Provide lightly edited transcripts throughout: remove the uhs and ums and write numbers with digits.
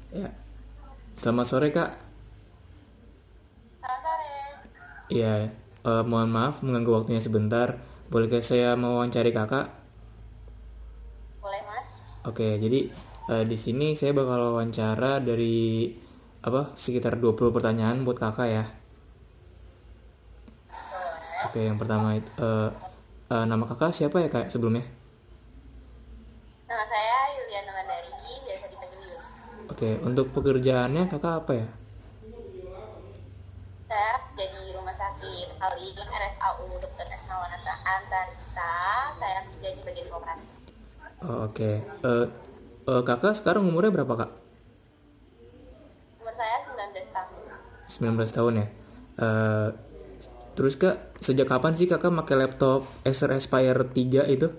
Ya, selamat sore Kak. Selamat sore. Ya, mohon maaf mengganggu waktunya sebentar. Bolehkah saya mewawancari Kakak? Boleh, Mas? Oke, jadi di sini saya bakal wawancara dari sekitar 20 pertanyaan buat Kakak ya. Boleh. Oke, yang pertama itu nama Kakak siapa ya Kak sebelumnya? Nama saya Yuliana Mandari, biasa dipanggil Yuli. Oke, untuk pekerjaannya Kakak apa ya? Saya jadi rumah sakit Halim RSAU Dr. Esmawana Antarita. Saya kerja di bagian koperasi. Oh, oke. Kakak sekarang umurnya berapa Kak? Umur saya 19 tahun. 19 tahun ya. Eh, terus Kak, sejak kapan sih Kakak pakai laptop Acer Aspire 3 itu?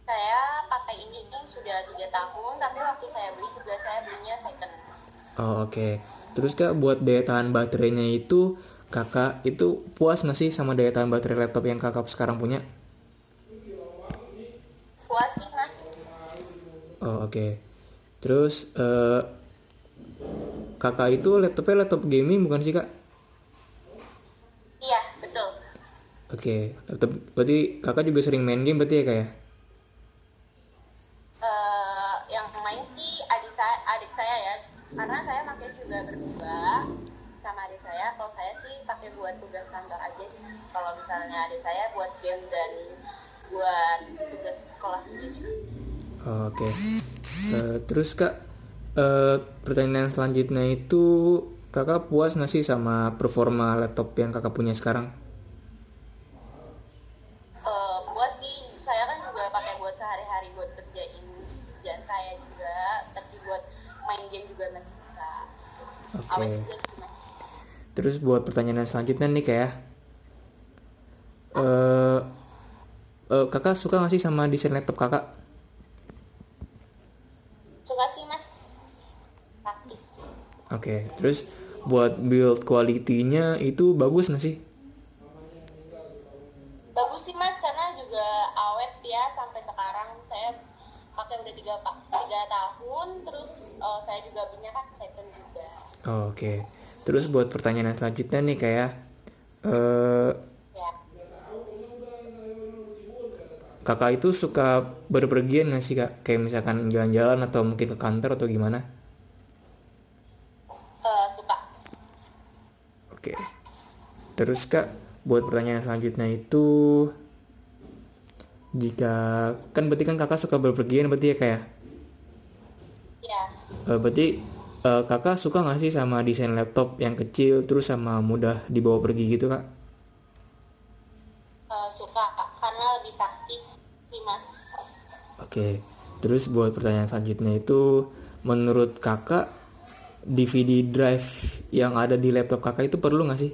Saya pakai ini sudah 3 tahun, tapi waktu saya beli juga saya belinya second. Oh, oke. Terus Kak, buat daya tahan baterainya itu Kakak itu puas nggak sih sama daya tahan baterai laptop yang Kakak sekarang punya? Puas sih, Mas. Oh, oke. Terus Kakak itu laptopnya laptop gaming bukan sih Kak? Iya, betul. Oke, laptop berarti Kakak juga sering main game berarti ya Kak ya? Yang main sih adik saya ya, karena saya pakai juga berdua sama adik saya. Kalau saya sih pakai buat tugas kantor aja sih, kalau misalnya adik saya buat game dan buat tugas sekolah juga. Oh, oke. Terus Kak, pertanyaan selanjutnya itu Kakak puas nggak sih sama performa laptop yang Kakak punya sekarang? Buat sih, saya kan juga pakai buat sehari-hari buat kerjain kerjaan saya juga, tapi buat main game juga masih bisa. Awet Oke. juga sih, Mas. Terus buat pertanyaan selanjutnya nih kayak eh Kakak suka nggak sih sama desain laptop Kakak? Suka sih, Mas. Praktis. Oke. Terus buat build quality-nya itu bagus nggak sih? Bagus sih, Mas, karena juga awet ya sampai sekarang. Saya pakai udah tiga tahun, terus saya juga punya kan second juga. Oh, oke. Terus buat pertanyaan selanjutnya nih kayak eh Ya. Kakak itu suka berpergian nggak sih Kak? Kayak misalkan jalan-jalan atau mungkin ke kantor atau gimana? Suka. Oke. Terus Kak, buat pertanyaan selanjutnya itu jika kan berarti kan Kakak suka berpergian berarti ya kayak Ya. berarti Kakak suka nggak sih sama desain laptop yang kecil terus sama mudah dibawa pergi gitu Kak? Suka karena lebih praktis sih, Mas. Oke. Terus buat pertanyaan selanjutnya itu menurut Kakak DVD drive yang ada di laptop Kakak itu perlu nggak sih?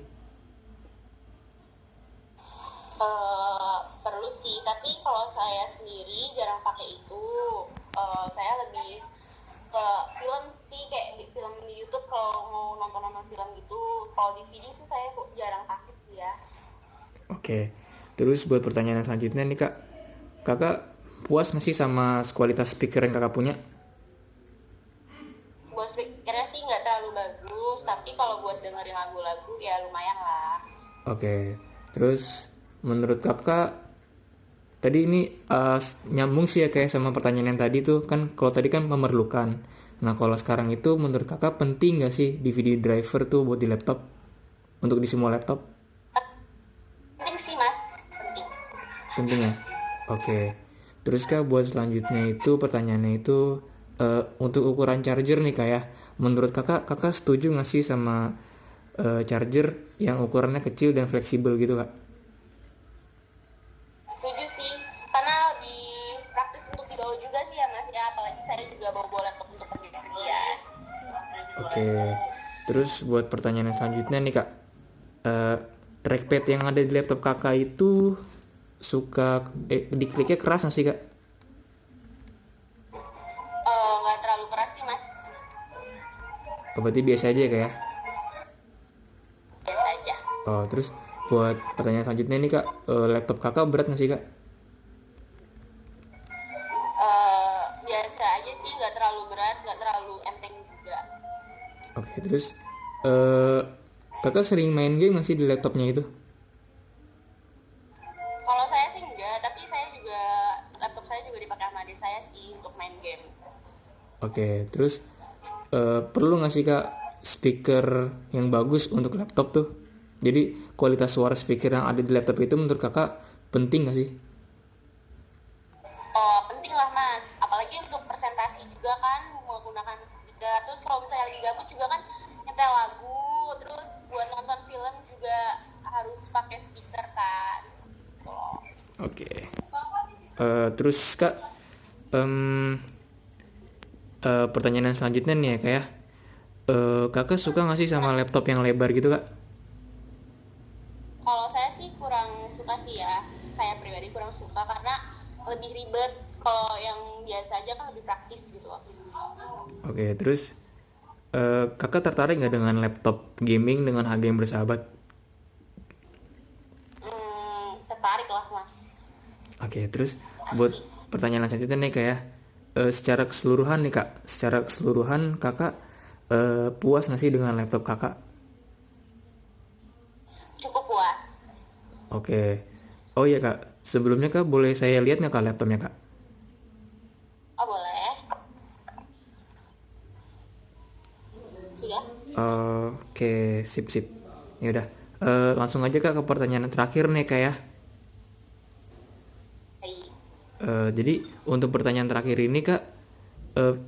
Perlu sih, tapi kalau saya sendiri jarang pakai itu. Saya lebih ke film sih, kayak di film di YouTube kalau mau nonton-nonton film gitu. Kalau DVD sih saya kok jarang pakai sih ya. Oke. Terus buat pertanyaan selanjutnya nih Kak, Kakak puas nggak sih sama kualitas speaker yang Kakak punya? Buat speakernya sih nggak terlalu bagus, tapi kalau buat dengerin lagu-lagu ya lumayan lah. Oke. Terus menurut Kakak tadi ini nyambung sih ya kayak sama pertanyaan yang tadi tuh kan kalau tadi kan memerlukan. Nah kalau sekarang itu menurut Kakak penting nggak sih DVD driver tuh buat di laptop untuk di semua laptop? Penting sih, Mas, penting. Penting ya. Oke. Terus Kak buat selanjutnya itu pertanyaannya itu untuk ukuran charger nih kayak menurut Kakak setuju nggak sih sama charger yang ukurannya kecil dan fleksibel gitu Kak? Setuju sih, karena lebih praktis untuk dibawa juga sih ya, Mas ya, apalagi saya juga bawa laptop untuk kerja. Oke. Terus buat pertanyaan yang selanjutnya nih Kak, eh, trackpad yang ada di laptop Kakak itu suka dikliknya keras nggak sih Kak? Nggak terlalu keras sih, Mas, Oh, berarti biasa aja ya Kak ya? biasa aja. Oh, terus buat pertanyaan selanjutnya nih Kak, laptop Kakak berat nggak sih Kak? Biasa aja sih, nggak terlalu berat. nggak terlalu enteng juga. Oke, terus eh kakak sering main game nggak sih di laptopnya itu? Kalau saya sih enggak, tapi laptop saya juga dipakai sama adik saya sih untuk main game. Oke, terus perlu nggak sih kak speaker yang bagus untuk laptop tuh? Jadi kualitas suara speaker yang ada di laptop itu menurut kakak penting nggak sih? Oh, penting lah mas, apalagi untuk presentasi juga kan menggunakan speaker. Terus kalau misalnya lagi gabut juga kan nyetel lagu, terus buat nonton film juga harus pakai speaker kan. Oh. Oke. Terus kak, em, pertanyaan selanjutnya nih ya kak ya. Kakak suka nggak sih sama laptop yang lebar gitu kak? Kalau saya sih kurang suka sih ya, saya pribadi kurang suka karena lebih ribet. Kalau yang biasa aja kan lebih praktis gitu. Oke, terus kakak tertarik nggak dengan laptop gaming dengan harga yang bersahabat? Tertarik lah mas. Oke, terus buat pertanyaan selanjutnya nih kak ya. Secara keseluruhan nih kak, secara keseluruhan kakak puas nggak sih dengan laptop kakak? Cukup puas. Oke. Oh iya kak, sebelumnya kak boleh saya lihat nggak kak laptopnya kak? Oh boleh. Sudah? Oke, sip sip. Ya udah, langsung aja kak ke pertanyaan terakhir nih kak ya. Baik. Jadi untuk pertanyaan terakhir ini kak,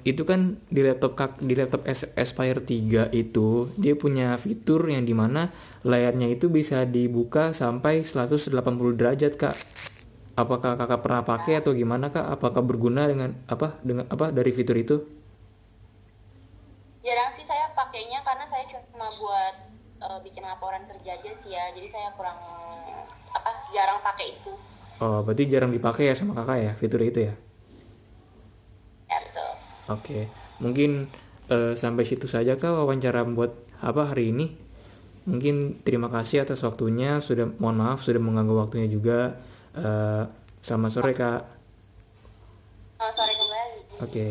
itu kan di laptop Aspire 3 itu dia punya fitur yang dimana layarnya itu bisa dibuka sampai 180 derajat kak. Apakah kakak pernah pakai atau gimana kak? Apakah berguna dengan apa dari fitur itu? Jarang sih saya pakainya karena saya cuma buat bikin laporan kerja aja sih ya. Jadi saya kurang jarang pakai itu. Oh, berarti jarang dipakai ya sama kakak ya fitur itu ya? Ya betul. Oke, mungkin sampai situ saja kak wawancara buat apa hari ini. Mungkin terima kasih atas waktunya. Mohon maaf sudah mengganggu waktunya juga. Selamat sore kak. Sore kembali. Oke.